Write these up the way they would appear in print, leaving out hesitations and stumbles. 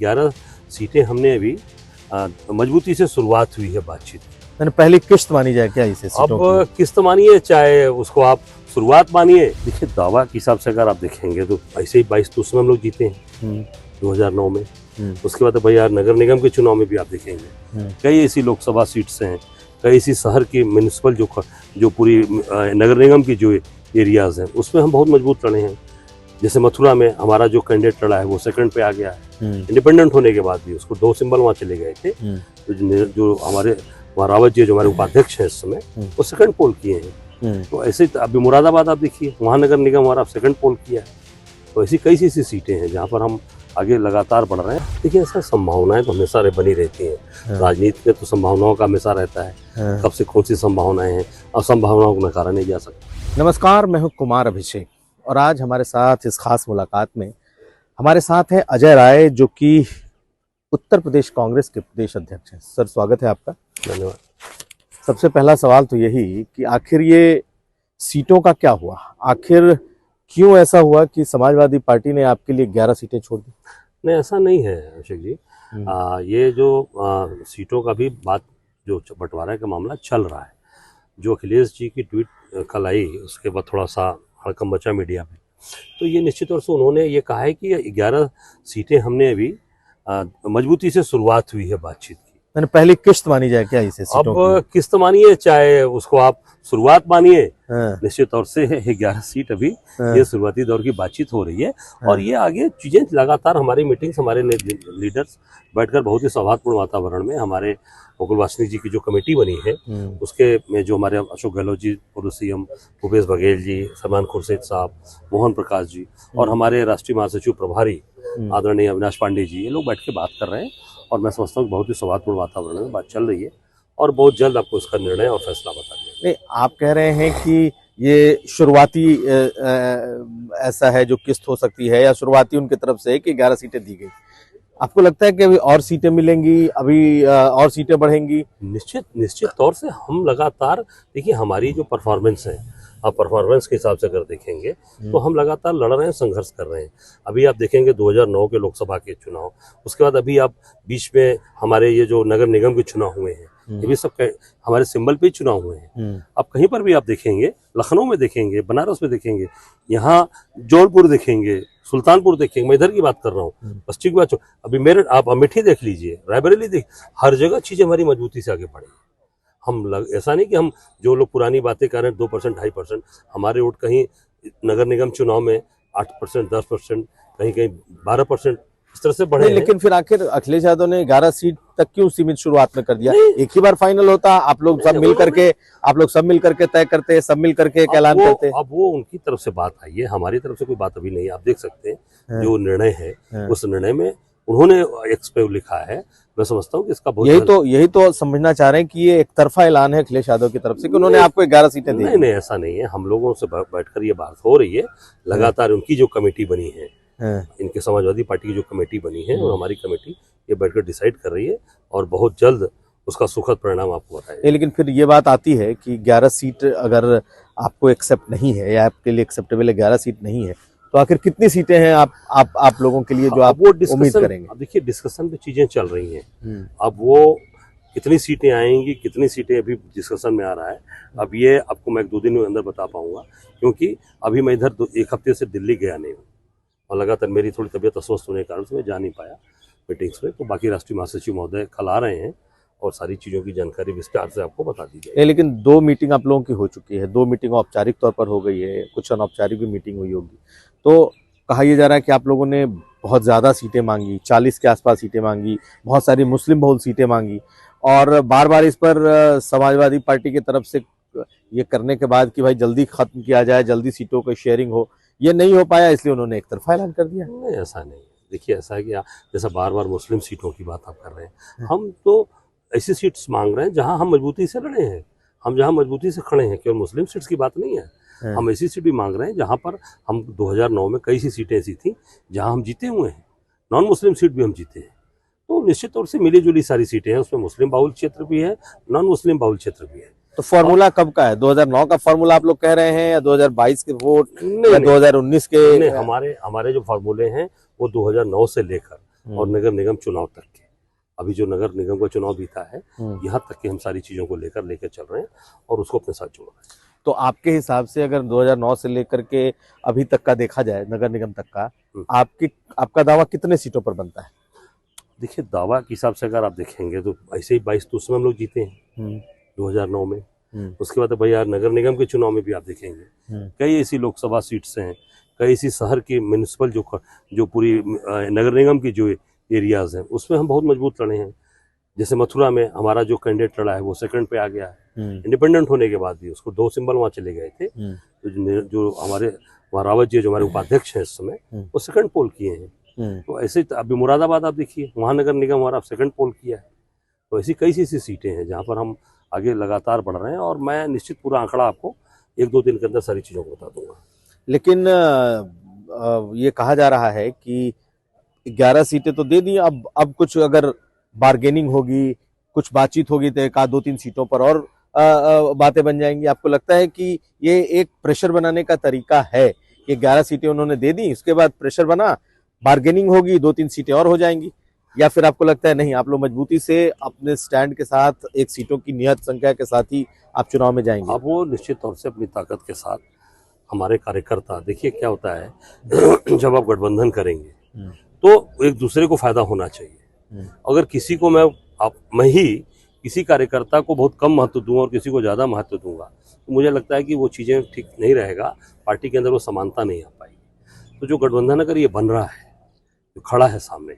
11 सीटें हमने अभी मजबूती से शुरुआत हुई है बातचीत। मैंने पहली किश्त मानी जाए क्या इसे सीटों अब किस्त मानिए चाहे उसको आप शुरुआत मानिए। देखिए दावा के हिसाब से अगर आप देखेंगे तो ऐसे ही 22 तो उसमें हम लोग जीते हैं 2009 में। उसके बाद भाई यार नगर निगम के चुनाव में भी आप देखेंगे कई ऐसी लोकसभा सीट्स हैं, कई ऐसी शहर की म्यूनिसिपल जो पूरी नगर निगम की जो एरियाज हैं उसमें हम बहुत मजबूत लड़े हैं। जैसे मथुरा में हमारा जो कैंडिडेट लड़ा है वो सेकंड पे आ गया है, इंडिपेंडेंट होने के बाद भी उसको 2 सिंबल वहाँ चले गए थे। तो जो हमारे वहाँ रावत जी जो हमारे उपाध्यक्ष हैं इस समय वो सेकंड पोल किए हैं। तो ऐसे अभी मुरादाबाद आप देखिए वहाँ नगर निगम हमारा सेकंड पोल किया है। तो ऐसी कई ऐसी सीटें हैं जहाँ पर हम आगे लगातार बढ़ रहे हैं। देखिए ऐसा संभावनाएं तो हमेशा बनी रहती हैं, राजनीति में तो संभावनाओं का हमेशा रहता है, कब से कौन सी संभावनाएं हैं और संभावनाओं को नकारा नहीं जा सकता। नमस्कार, मैं हूं कुमार अभिषेक और आज हमारे साथ इस खास मुलाकात में हमारे साथ हैं अजय राय जो कि उत्तर प्रदेश कांग्रेस के प्रदेश अध्यक्ष हैं। सर स्वागत है आपका। धन्यवाद। सबसे पहला सवाल तो यही कि आखिर ये सीटों का क्या हुआ, आखिर क्यों ऐसा हुआ कि समाजवादी पार्टी ने आपके लिए 11 सीटें छोड़ दी? नहीं ऐसा नहीं है अभिषेक जी। ये जो सीटों का भी बात जो बंटवारे का मामला चल रहा है, जो अखिलेश जी की ट्वीट कल आई उसके बाद थोड़ा सा हड़कंप मचा मीडिया में। तो ये निश्चित तौर से उन्होंने ये कहा है कि 11 सीटें हमने अभी मजबूती से शुरुआत हुई है बातचीत की। मैंने पहली किश्त मानी जाए क्या इसे सीटों अब किस्त मानिए चाहे उसको आप शुरुआत मानिए, निश्चित तौर से 11 सीट अभी ये शुरुआती दौर की बातचीत हो रही है। और ये आगे चीजें लगातार हमारी मीटिंग्स हमारे लीडर्स बैठकर बहुत ही सौहार्दपूर्ण वातावरण में हमारे मुकुल वासनिक जी की जो कमेटी बनी है उसके में जो हमारे अशोक गहलोत जी, पूर्व सीएम भूपेश बघेल जी, सलमान खुर्शीद साहब, मोहन प्रकाश जी और हमारे राष्ट्रीय महासचिव प्रभारी आदरणीय अविनाश पांडे जी, ये लोग बैठ के बात कर रहे हैं। और मैं समझता हूँ बहुत ही सौहार्दपूर्ण वातावरण में बात चल रही है और बहुत जल्द आपको इसका निर्णय और फैसला बता देंगे। नहीं, आप कह रहे हैं कि ये शुरुआती ऐसा है जो किस्त हो सकती है या शुरुआती उनकी तरफ से कि 11 सीटें दी गई। आपको लगता है कि अभी और सीटें मिलेंगी, अभी और सीटें बढ़ेंगी? निश्चित तौर से हम लगातार देखिए हमारी जो परफॉर्मेंस है, आप परफॉर्मेंस के हिसाब से अगर देखेंगे तो हम लगातार लड़ रहे हैं, संघर्ष कर रहे हैं। अभी आप देखेंगे 2009 के लोकसभा के चुनाव, उसके बाद अभी आप बीच में हमारे ये जो नगर निगम के चुनाव हुए हैं ये भी सब हमारे सिंबल पे ही चुनाव हुए हैं। अब कहीं पर भी आप देखेंगे, लखनऊ में देखेंगे, बनारस में देखेंगे, यहाँ जौनपुर देखेंगे, सुल्तानपुर देखेंगे, मैं इधर की बात कर रहा हूँ, पश्चिम की बात, अभी मेरठ आप अमेठी देख लीजिए, रायबरेली देख, हर जगह चीजें हमारी मजबूती से आगे बढ़ी। हम ऐसा नहीं कि हम जो लोग पुरानी बातें कर रहे हैं 2%, 2.5%, हमारे वोट कहीं नगर निगम चुनाव में 8%, 10%, कहीं कहीं 12% इस तरह से बढ़े। लेकिन फिर आखिर अखिलेश यादव ने 11 सीट तक क्यों सीमित शुरुआत में कर दिया? एक ही बार फाइनल होता, आप लोग सब मिल करके तय करते, सब मिल करके एक ऐलान करते। अब वो उनकी तरफ से बात आई है, हमारी तरफ से कोई बात अभी नहीं है। आप देख सकते हैं जो निर्णय है उस निर्णय में उन्होंने एक्स पे लिखा है। मैं समझता हूँ कि इसका बहुत यही तो समझना चाह रहे हैं कि ये एक तरफा ऐलान है अखिलेश यादव की तरफ से कि उन्होंने आपको 11 सीटें दी। नहीं, ऐसा नहीं है। हम लोगों से बैठकर ये बात हो रही है लगातार। उनकी जो कमेटी बनी है, इनके समाजवादी पार्टी की जो कमेटी बनी है और हमारी कमेटी ये बैठकर डिसाइड कर रही है और बहुत जल्द उसका सुखद परिणाम आपको बताएगा। लेकिन फिर ये बात आती है कि 11 सीट अगर आपको एक्सेप्ट नहीं है या आपके लिए एक्सेप्टेबल 11 सीट नहीं है तो आखिर कितनी सीटें हैं आप लोगों के लिए जो आप वो उम्मीद करेंगे? अब देखिए डिस्कशन पे चीजें चल रही हैं। अब वो कितनी सीटें आएंगी, कितनी सीटें अभी डिस्कशन में आ रहा है। अब ये आपको मैं 1-2 दिन में अंदर बता पाऊंगा, क्योंकि अभी मैं इधर 1 हफ्ते से दिल्ली गया नहीं हूँ और लगातार मेरी थोड़ी तबीयत अस्वस्थ होने के कारण से मैं जा नहीं पाया मीटिंग्स में। तो बाकी राष्ट्रीय महासचिव महोदय कल आ रहे हैं और सारी चीज़ों की जानकारी विस्तार से आपको बता दी जाएगी। लेकिन 2 मीटिंग आप लोगों की हो चुकी है, 2 मीटिंग औपचारिक तौर पर हो गई है, कुछ अनौपचारिक भी मीटिंग हुई होगी। तो कहा यह जा रहा है कि आप लोगों ने बहुत ज़्यादा सीटें मांगी, 40 के आसपास सीटें मांगी, बहुत सारी मुस्लिम बहुल सीटें मांगी और बार बार इस पर समाजवादी पार्टी की तरफ से ये करने के बाद कि भाई जल्दी खत्म किया जाए, जल्दी सीटों की शेयरिंग हो, ये नहीं हो पाया, इसलिए उन्होंने एक तरफा ऐलान कर दिया। नहीं, ऐसा नहीं। देखिए ऐसा है कि जैसा बार बार मुस्लिम सीटों की बात आप कर रहे हैं, हम तो ऐसी सीट्स मांग रहे हैं जहां हम मजबूती से लड़े हैं, हम जहां मजबूती से खड़े हैं। केवल मुस्लिम सीट्स की बात नहीं है, हम ऐसी सीट भी मांग रहे हैं जहां पर हम 2009 में कई सी सीटें ऐसी थी जहां हम जीते हुए हैं, नॉन मुस्लिम सीट भी हम जीते हैं। तो निश्चित तौर से मिली जुली सारी सीटें हैं, उसमें मुस्लिम बाहुल क्षेत्र भी है, नॉन मुस्लिम बाहुल क्षेत्र भी है। तो फॉर्मूला कब का है? 2009 का फॉर्मूला आप लोग कह रहे हैं या 2022 के वोट या 2019 के? हमारे जो फार्मूले हैं वो 2009 से लेकर और नगर निगम चुनाव तक के। अभी जो नगर निगम का चुनाव बीता है, यहाँ तक के हम सारी चीजों को लेकर चल रहे हैं और उसको अपने साथ जोड़ रहे हैं। तो आपके हिसाब से अगर 2009 से लेकर के अभी तक का देखा जाए, नगर निगम तक का, आपका दावा कितने सीटों पर बनता है? देखिए, दावा के हिसाब से अगर आप देखेंगे तो ऐसे ही 22 तो उसमें हम लोग जीते हैं 2009 में। उसके बाद भाई यार नगर निगम के चुनाव में भी आप देखेंगे कई ऐसी लोकसभा सीट्स हैं, कई ऐसी शहर की म्यूनिसिपल जो पूरी नगर निगम की जो एरियाज हैं उसमें हम बहुत मजबूत लड़े हैं। जैसे मथुरा में हमारा जो कैंडिडेट लड़ा है वो सेकंड पे आ गया है, इंडिपेंडेंट होने के बाद भी उसको 2 सिंबल वहाँ चले गए थे। तो जो हमारे रावत जी जो हमारे उपाध्यक्ष हैं इस समय, वो सेकंड पोल किए हैं। तो ऐसे अभी मुरादाबाद आप देखिए, महानगर निगम हमारा सेकंड पोल किया है। तो ऐसी कई सी सीटें हैं जहाँ पर हम आगे लगातार बढ़ रहे हैं और मैं निश्चित पूरा आंकड़ा आपको 1-2 दिन के अंदर सारी चीज़ों को बता दूंगा। लेकिन ये कहा जा रहा है कि 11 सीटें तो दे दी, अब कुछ अगर बार्गेनिंग होगी, कुछ बातचीत होगी तो 1-2-3 सीटों पर और बातें बन जाएंगी। आपको लगता है कि ये एक प्रेशर बनाने का तरीका है कि 11 सीटें उन्होंने दे दी, उसके बाद प्रेशर बना, बार्गेनिंग होगी, 2-3 सीटें और हो जाएंगी? या फिर आपको लगता है नहीं, आप लोग मजबूती से अपने स्टैंड के साथ, एक सीटों की नियत संख्या के साथ ही आप चुनाव में जाएंगे? अब वो निश्चित तौर से अपनी ताकत के साथ हमारे कार्यकर्ता, देखिए क्या होता है जब आप गठबंधन करेंगे तो एक दूसरे को फायदा होना चाहिए। अगर किसी को मैं ही किसी कार्यकर्ता को बहुत कम महत्व दूंगा और किसी को ज़्यादा महत्व दूंगा तो मुझे लगता है कि वो चीज़ें ठीक नहीं रहेगा, पार्टी के अंदर वो समानता नहीं आ पाएगी। तो जो गठबंधन अगर ये बन रहा है, जो खड़ा है सामने,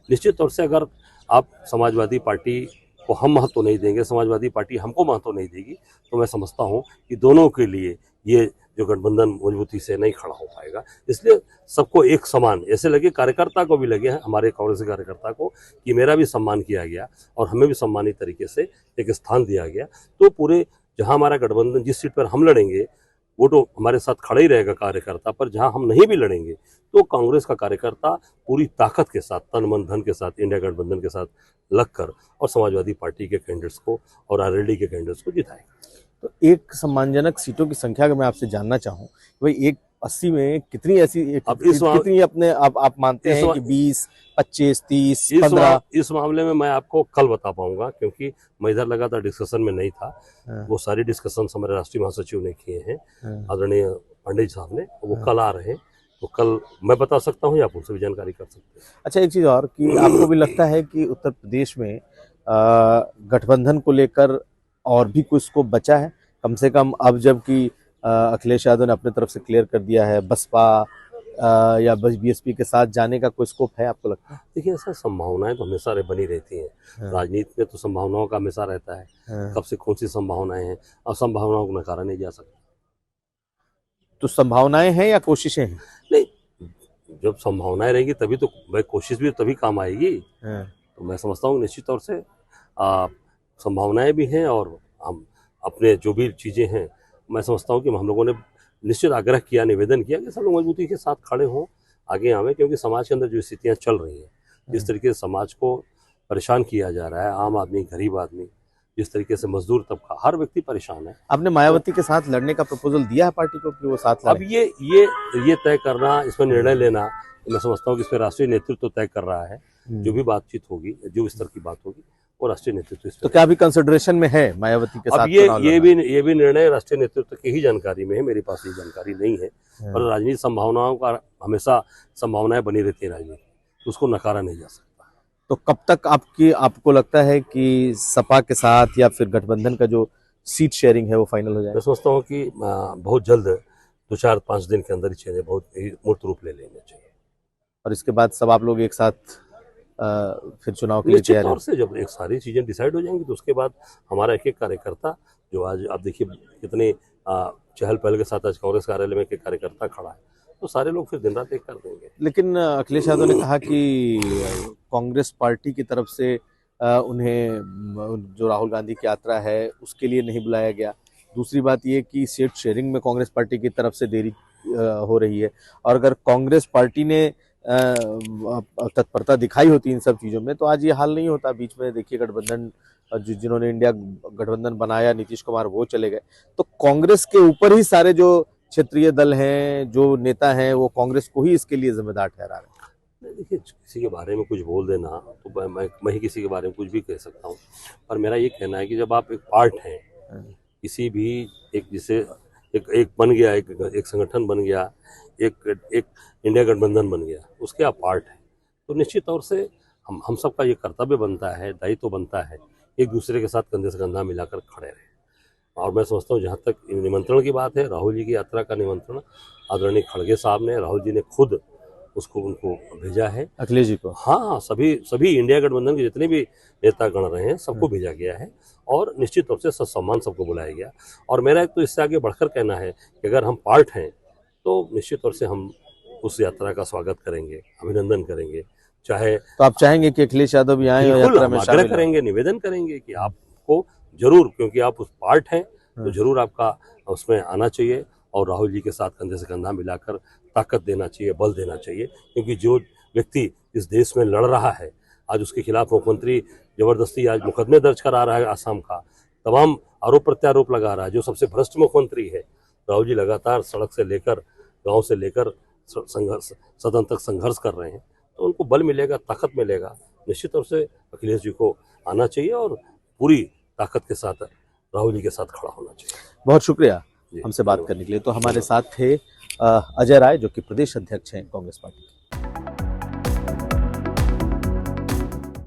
निश्चित तौर से अगर आप समाजवादी पार्टी को हम महत्व नहीं देंगे, समाजवादी पार्टी हमको महत्व नहीं देगी, तो मैं समझता हूँ कि दोनों के लिए ये जो गठबंधन मजबूती से नहीं खड़ा हो पाएगा। इसलिए सबको एक समान ऐसे लगे, कार्यकर्ता को भी लगे हैं, हमारे कांग्रेस के कार्यकर्ता को, कि मेरा भी सम्मान किया गया और हमें भी सम्मानित तरीके से एक स्थान दिया गया। तो पूरे जहां हमारा गठबंधन, जिस सीट पर हम लड़ेंगे वो तो हमारे साथ खड़ा ही रहेगा कार्यकर्ता, पर जहां हम नहीं भी लड़ेंगे तो कांग्रेस का कार्यकर्ता पूरी ताकत के साथ, तन मन धन के साथ इंडिया गठबंधन के साथ लगकर और समाजवादी पार्टी के कैंडिडेट्स को और आरएलडी के कैंडिडेट्स को जिताएगा। तो एक सम्मानजनक सीटों की संख्या अगर मैं आपसे जानना चाहूँ, भाई 180 में कितनी ऐसी कितनी अपने आप मानते हैं कि 20, 25, 30, 15? इस मामले में मैं आपको कल बता पाऊंगा, क्योंकि मैं इधर लगातार डिस्कशन में नहीं था। वो सारी डिस्कशन हमारे राष्ट्रीय महासचिव ने किए हैं, आदरणीय पंडित साहब ने, वो कल आ रहे हैं, तो कल मैं बता सकता हूँ या आप उनसे भी जानकारी कर सकते हैं। अच्छा, एक चीज और कि आपको भी लगता है कि उत्तर प्रदेश में गठबंधन को लेकर और भी कुछ स्कोप बचा है? कम से कम अब जबकि अखिलेश यादव ने अपने तरफ से क्लियर कर दिया है, बसपा या बीएसपी के साथ जाने का कोई स्कोप है, आपको लगता है? देखिए, ऐसा संभावनाएं तो हमेशा बनी रहती हैं। राजनीति में तो संभावनाओं का हमेशा रहता है, कब से कौन सी संभावनाएं हैं, और संभावनाओं को नकारा नहीं जा सकता। तो संभावनाएं हैं या कोशिशें हैं? नहीं, जब संभावनाएं रहेंगी तभी तो भाई कोशिश भी तभी काम आएगी। तो मैं समझता हूँ निश्चित तौर से संभावनाएं भी हैं और हम अपने जो भी चीज़ें हैं, मैं समझता हूँ कि हम लोगों ने निश्चित आग्रह किया, निवेदन किया कि सब लोग मजबूती के साथ खड़े हों, आगे आवें, क्योंकि समाज के अंदर जो स्थितियाँ चल रही हैं, जिस तरीके से समाज को परेशान किया जा रहा है, आम आदमी, गरीब आदमी, जिस तरीके से मजदूर तबका, हर व्यक्ति परेशान है। आपने मायावती के साथ लड़ने का प्रपोजल दिया है पार्टी को कि वो साथ लड़े? अब ये तय करना, इसमें निर्णय लेना, मैं समझता हूँ कि इस पर राष्ट्रीय नेतृत्व तय कर रहा है। जो भी बातचीत होगी, जो स्तर की बात होगी, वो राष्ट्रीय नेतृत्व। तो क्या अभी कंसिडरेशन में है मायावती के साथ? अब ये भी निर्णय राष्ट्रीय नेतृत्व की ही जानकारी में है, मेरे पास ये जानकारी नहीं है। और राजनीतिक संभावनाओं का हमेशा संभावनाएं बनी रहती है राजनीति, तो उसको नकारा नहीं जा सकता। तो कब तक आपको लगता है कि सपा के साथ या फिर गठबंधन का जो सीट शेयरिंग है वो फाइनल हो जाए? मैं सोचता हूँ कि बहुत जल्द 2-4-5 दिन के अंदर ही चीजें बहुत मूर्त रूप ले लेने चाहिए, और इसके बाद सब आप लोग एक साथ फिर चुनाव के लिए तैयार हैं? से जब एक सारी चीजें डिसाइड हो जाएंगी तो उसके बाद हमारा एक एक कार्यकर्ता, जो आज आप देखिए कितने चहल पहल के साथ आज कांग्रेस कार्यालय में एक कार्यकर्ता खड़ा है, तो सारे लोग फिर दिन रात एक कर देंगे। लेकिन अखिलेश यादव ने कहा कि कांग्रेस पार्टी की तरफ से उन्हें जो राहुल गांधी की यात्रा है उसके लिए नहीं बुलाया गया। दूसरी बात ये कि सीट शेयरिंग में कांग्रेस पार्टी की तरफ से देरी हो रही है, और अगर कांग्रेस पार्टी ने तत्परता दिखाई होती इन सब चीज़ों में तो आज ये हाल नहीं होता। बीच में देखिए गठबंधन जिन्होंने इंडिया गठबंधन बनाया, नीतीश कुमार, वो चले गए। तो कांग्रेस के ऊपर ही सारे जो क्षेत्रीय दल हैं, जो नेता हैं, वो कांग्रेस को ही इसके लिए जिम्मेदार ठहरा रहे हैं। नहीं, देखिए किसी के बारे में कुछ बोल देना तो मैं ही किसी के बारे में कुछ भी कह सकता हूँ, पर मेरा ये कहना है कि जब आप एक पार्ट हैं किसी भी एक, जिसे एक बन गया, एक संगठन बन गया, एक एक इंडिया गठबंधन बन गया, उसके आप पार्ट हैं, तो निश्चित तौर से हम सबका ये कर्तव्य बनता है, दायित्व बनता है, एक दूसरे के साथ कंधे से कंधा मिलाकर खड़े रहें। और मैं समझता हूँ जहाँ तक निमंत्रण की बात है, राहुल जी की यात्रा का निमंत्रण आदरणीय खड़गे साहब ने, राहुल जी ने खुद उनको भेजा है, अखिलेश जी को। हाँ, सभी इंडिया गठबंधन के जितने भी नेता गण रहे हैं सबको भेजा गया है और निश्चित तौर से सत्सम्मान सबको बुलाया गया। और मेरा तो इससे आगे बढ़कर कहना है कि अगर हम पार्ट हैं तो निश्चित तौर से हम उस यात्रा का स्वागत करेंगे, अभिनंदन करेंगे। चाहे तो आप चाहेंगे कि अखिलेश यादव भी आए और बिल्कुल यात्रा हम में आग्रह शामिल हों? करेंगे, निवेदन करेंगे कि आपको जरूर, क्योंकि आप उस पार्ट हैं तो जरूर आपका उसमें आना चाहिए और राहुल जी के साथ कंधे से कंधा मिलाकर ताकत देना चाहिए, बल देना चाहिए, क्योंकि जो व्यक्ति इस देश में लड़ रहा है, आज उसके खिलाफ मुख्यमंत्री जबरदस्ती आज मुकदमे दर्ज करा रहा है, आसाम का तमाम आरोप प्रत्यारोप लगा रहा है, जो सबसे भ्रष्ट मुख्यमंत्री है। राहुल जी लगातार सड़क से लेकर गांव से लेकर संघर्ष सदन तक संघर्ष कर रहे हैं, तो उनको बल मिलेगा, ताकत मिलेगा। निश्चित तौर से अखिलेश जी को आना चाहिए और पूरी ताकत के साथ राहुल जी के साथ खड़ा होना चाहिए। बहुत शुक्रिया जी, हमसे बात करने के लिए। तो हमारे साथ थे अजय राय, जो कि प्रदेश अध्यक्ष हैं कांग्रेस पार्टी के।